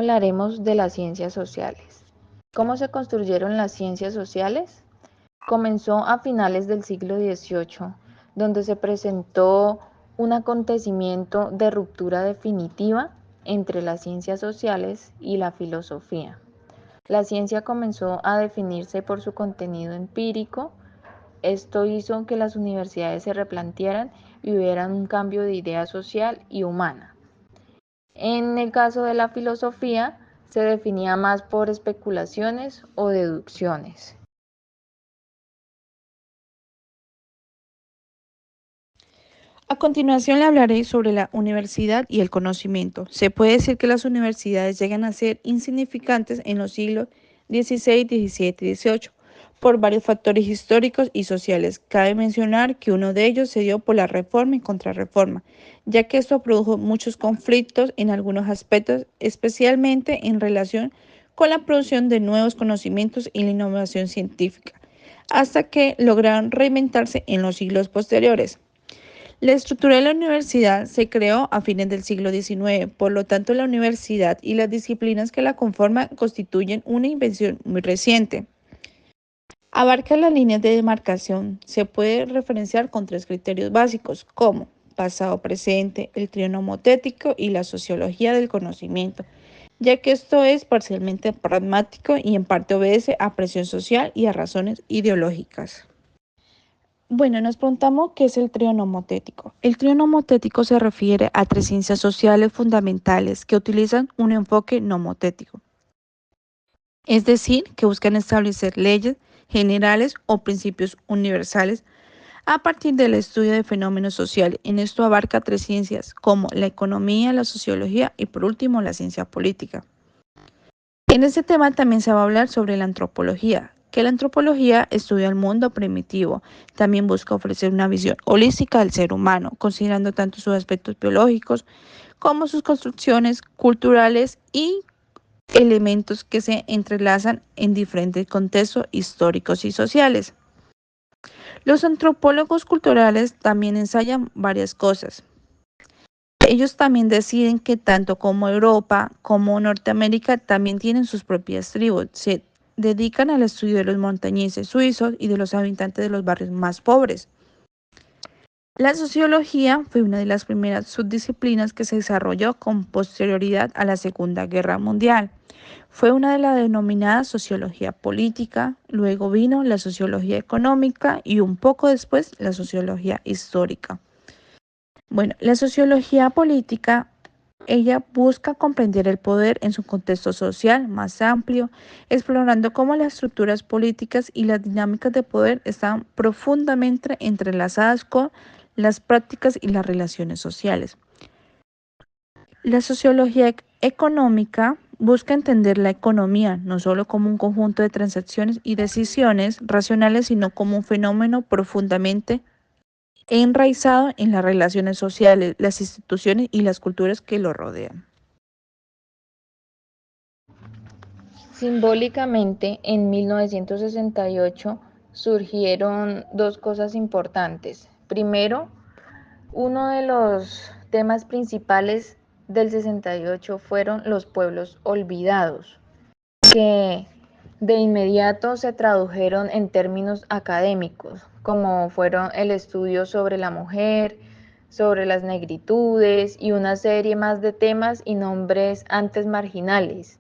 hablaremos de las ciencias sociales. ¿Cómo se construyeron las ciencias sociales? Comenzó a finales del siglo XVIII, donde se presentó un acontecimiento de ruptura definitiva entre las ciencias sociales y la filosofía. La ciencia comenzó a definirse por su contenido empírico. Esto hizo que las universidades se replantearan y hubiera un cambio de idea social y humana. En el caso de la filosofía, se definía más por especulaciones o deducciones. A continuación le hablaré sobre la universidad y el conocimiento. Se puede decir que las universidades llegan a ser insignificantes en los siglos XVI, XVII y XVIII por varios factores históricos y sociales. Cabe mencionar que uno de ellos se dio por la Reforma y Contrarreforma, ya que esto produjo muchos conflictos en algunos aspectos, especialmente en relación con la producción de nuevos conocimientos y la innovación científica, hasta que lograron reinventarse en los siglos posteriores. La estructura de la universidad se creó a fines del siglo XIX, por lo tanto la universidad y las disciplinas que la conforman constituyen una invención muy reciente. Abarca las líneas de demarcación. Se puede referenciar con tres criterios básicos, como pasado presente, el trío nomotético y la sociología del conocimiento, ya que esto es parcialmente pragmático y en parte obedece a presión social y a razones ideológicas. Bueno, nos preguntamos qué es el trío nomotético. El trío nomotético se refiere a tres ciencias sociales fundamentales que utilizan un enfoque nomotético, es decir, que buscan establecer leyes generales o principios universales a partir del estudio de fenómenos sociales. En esto abarca tres ciencias como la economía, la sociología y por último la ciencia política. En este tema también se va a hablar sobre la antropología, que la antropología estudia el mundo primitivo. También busca ofrecer una visión holística del ser humano, considerando tanto sus aspectos biológicos como sus construcciones culturales y elementos que se entrelazan en diferentes contextos históricos y sociales. Los antropólogos culturales también ensayan varias cosas. Ellos también deciden que tanto como Europa como Norteamérica también tienen sus propias tribus. Se dedican al estudio de los montañeses suizos y de los habitantes de los barrios más pobres. La sociología fue una de las primeras subdisciplinas que se desarrolló con posterioridad a la Segunda Guerra Mundial. Fue una de las denominadas sociología política, luego vino la sociología económica y un poco después la sociología histórica. Bueno, la sociología política, ella busca comprender el poder en su contexto social más amplio, explorando cómo las estructuras políticas y las dinámicas de poder están profundamente entrelazadas con las prácticas y las relaciones sociales. La sociología económica busca entender la economía no solo como un conjunto de transacciones y decisiones racionales, sino como un fenómeno profundamente enraizado en las relaciones sociales, las instituciones y las culturas que lo rodean. Simbólicamente, en 1968 surgieron dos cosas importantes. Primero, uno de los temas principales del 68 fueron los pueblos olvidados, que de inmediato se tradujeron en términos académicos, como fueron el estudio sobre la mujer, sobre las negritudes y una serie más de temas y nombres antes marginales.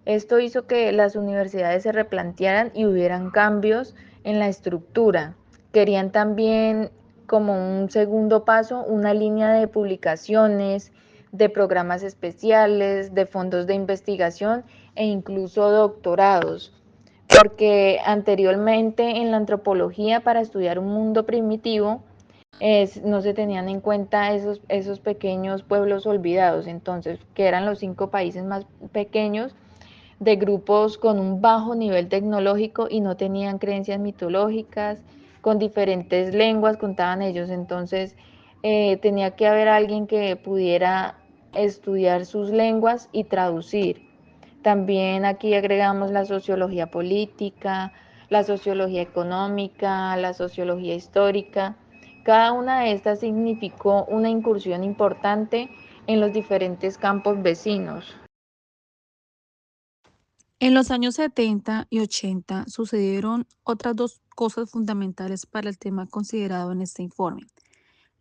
Esto hizo que las universidades se replantearan y hubieran cambios en la estructura. Querían también, como un segundo paso, una línea de publicaciones, de programas especiales, de fondos de investigación e incluso doctorados, porque anteriormente en la antropología, para estudiar un mundo primitivo, no se tenían en cuenta esos pequeños pueblos olvidados, entonces, que eran los 5 países más pequeños, de grupos con un bajo nivel tecnológico y no tenían creencias mitológicas, con diferentes lenguas contaban ellos, entonces tenía que haber alguien que pudiera estudiar sus lenguas y traducir. También aquí agregamos la sociología política, la sociología económica, la sociología histórica. Cada una de estas significó una incursión importante en los diferentes campos vecinos. En los años 70 y 80 sucedieron otras dos cosas fundamentales para el tema considerado en este informe.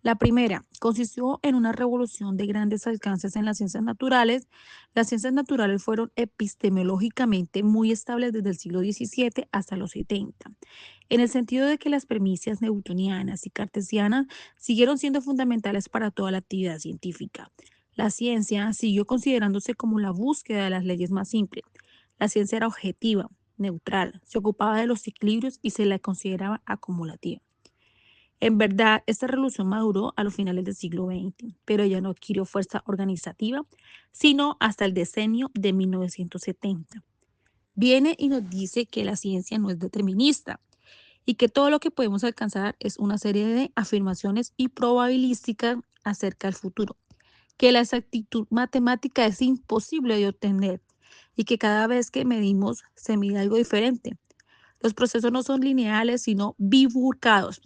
La primera consistió en una revolución de grandes alcances en las ciencias naturales. Las ciencias naturales fueron epistemológicamente muy estables desde el siglo XVII hasta los 70, en el sentido de que las premisas newtonianas y cartesianas siguieron siendo fundamentales para toda la actividad científica. La ciencia siguió considerándose como la búsqueda de las leyes más simples. La ciencia era objetiva, neutral, se ocupaba de los equilibrios y se la consideraba acumulativa. En verdad, esta revolución maduró a los finales del siglo XX, pero ya no adquirió fuerza organizativa, sino hasta el decenio de 1970. Viene y nos dice que la ciencia no es determinista y que todo lo que podemos alcanzar es una serie de afirmaciones y probabilísticas acerca del futuro, que la exactitud matemática es imposible de obtener y que cada vez que medimos se mide algo diferente. Los procesos no son lineales, sino bifurcados,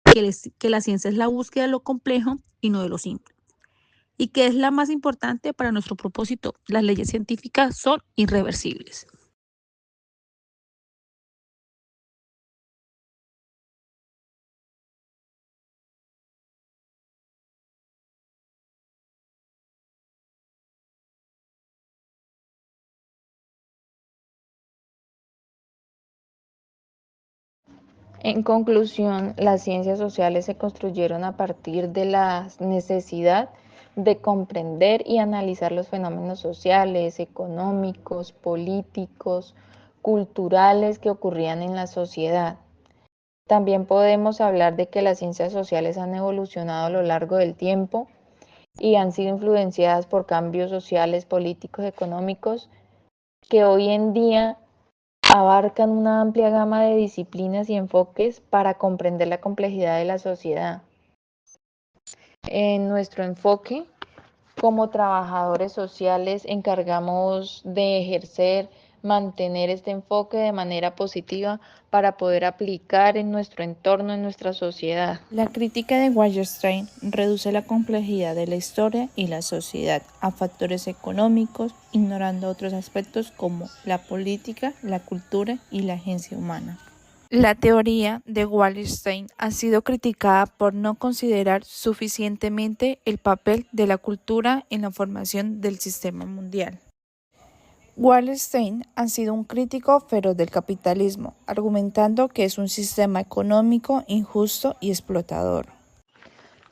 que la ciencia es la búsqueda de lo complejo y no de lo simple. Y que es la más importante para nuestro propósito, las leyes científicas son irreversibles. En conclusión, las ciencias sociales se construyeron a partir de la necesidad de comprender y analizar los fenómenos sociales, económicos, políticos, culturales que ocurrían en la sociedad. También podemos hablar de que las ciencias sociales han evolucionado a lo largo del tiempo y han sido influenciadas por cambios sociales, políticos, económicos, que hoy en día abarcan una amplia gama de disciplinas y enfoques para comprender la complejidad de la sociedad. En nuestro enfoque, como trabajadores sociales, encargamos de ejercer, mantener este enfoque de manera positiva para poder aplicar en nuestro entorno, en nuestra sociedad. La crítica de Wallerstein reduce la complejidad de la historia y la sociedad a factores económicos, ignorando otros aspectos como la política, la cultura y la agencia humana. La teoría de Wallerstein ha sido criticada por no considerar suficientemente el papel de la cultura en la formación del sistema mundial. Wallerstein ha sido un crítico feroz del capitalismo, argumentando que es un sistema económico injusto y explotador.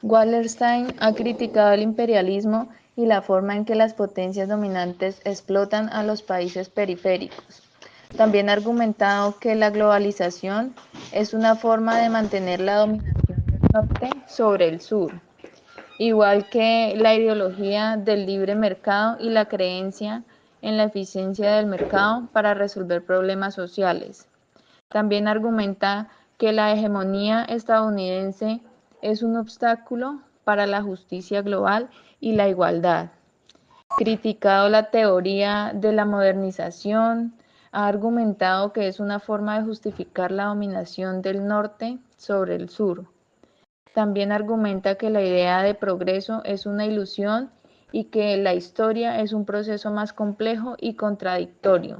Wallerstein ha criticado el imperialismo y la forma en que las potencias dominantes explotan a los países periféricos. También ha argumentado que la globalización es una forma de mantener la dominación del norte sobre el sur, igual que la ideología del libre mercado y la creencia en la eficiencia del mercado para resolver problemas sociales. También argumenta que la hegemonía estadounidense es un obstáculo para la justicia global y la igualdad. Criticado la teoría de la modernización, ha argumentado que es una forma de justificar la dominación del norte sobre el sur. También argumenta que la idea de progreso es una ilusión y que la historia es un proceso más complejo y contradictorio.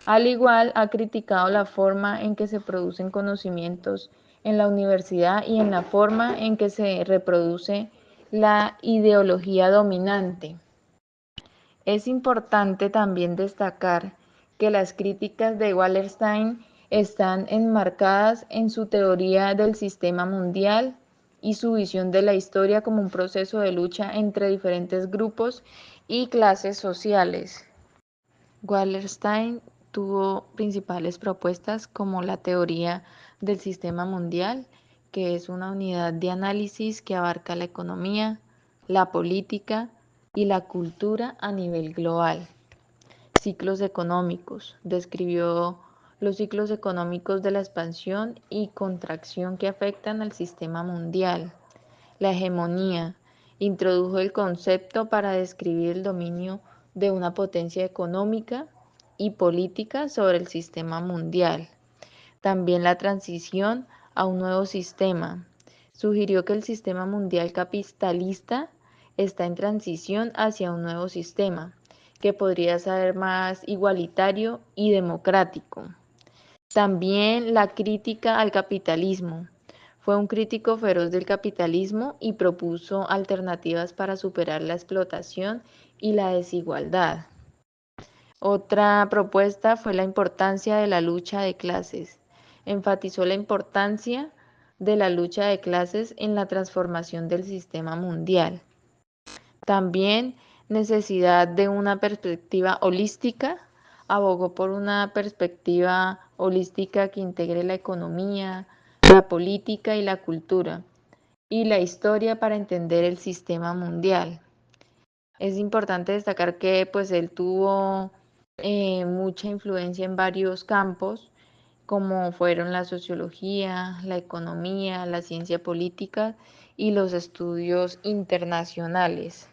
Al igual, ha criticado la forma en que se producen conocimientos en la universidad y en la forma en que se reproduce la ideología dominante. Es importante también destacar que las críticas de Wallerstein están enmarcadas en su teoría del sistema mundial y su visión de la historia como un proceso de lucha entre diferentes grupos y clases sociales. Wallerstein tuvo principales propuestas como la teoría del sistema mundial, que es una unidad de análisis que abarca la economía, la política y la cultura a nivel global. Ciclos económicos. Describió los ciclos económicos de la expansión y contracción que afectan al sistema mundial. La hegemonía. Introdujo el concepto para describir el dominio de una potencia económica y política sobre el sistema mundial. También la transición a un nuevo sistema. Sugirió que el sistema mundial capitalista está en transición hacia un nuevo sistema, que podría ser más igualitario y democrático. También la crítica al capitalismo. Fue un crítico feroz del capitalismo y propuso alternativas para superar la explotación y la desigualdad. Otra propuesta fue la importancia de la lucha de clases. Enfatizó la importancia de la lucha de clases en la transformación del sistema mundial. También necesidad de una perspectiva holística. Abogó por una perspectiva holística que integre la economía, la política y la cultura, y la historia para entender el sistema mundial. Es importante destacar que pues él tuvo mucha influencia en varios campos, como fueron la sociología, la economía, la ciencia política y los estudios internacionales.